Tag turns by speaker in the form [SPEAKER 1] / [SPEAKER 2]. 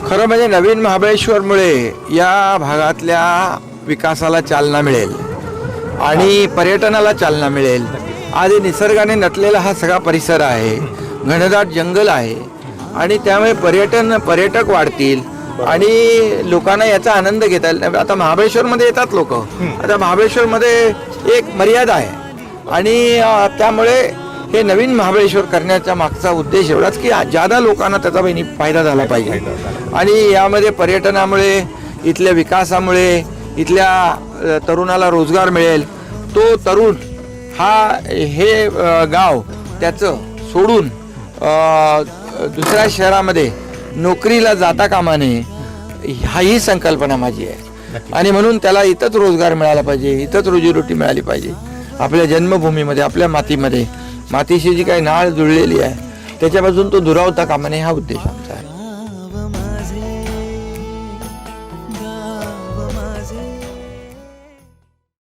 [SPEAKER 1] खरं म्हणजे नवीन महाबळेश्वरमुळे या भागातल्या विकासाला चालना मिळेल आणि पर्यटनाला चालना मिळेल. आधी निसर्गाने नटलेला हा सगळा परिसर आहे, घनदाट जंगल आहे आणि त्यामुळे पर्यटक वाढतील आणि लोकांना याचा आनंद घेता येईल. आता महाबळेश्वरमध्ये येतात लोक, आता महाबळेश्वरमध्ये एक मर्यादा आहे आणि त्यामुळे हे नवीन महाबळेश्वर करण्याचा मागचा उद्देश एवढाच की जादा लोकांना त्याचा फायदा झाला पाहिजे आणि यामध्ये पर्यटनामुळे, इथल्या विकासामुळे इथल्या तरुणाला रोजगार मिळेल. तो तरुण हे गाव त्याचं सोडून दुसऱ्या शहरामध्ये नोकरीला जाता कामा नये, ही संकल्पना माझी आहे आणि म्हणून त्याला इथंच रोजगार मिळाला पाहिजे, इथंच रोजीरोटी मिळाली पाहिजे. आपल्या जन्मभूमीमध्ये, आपल्या मातीमध्ये, मातीशी जी काही नाळ जुळलेली आहे त्याच्यापासून तो दुरावता कामा नये, हा उद्देश आमचा आहे.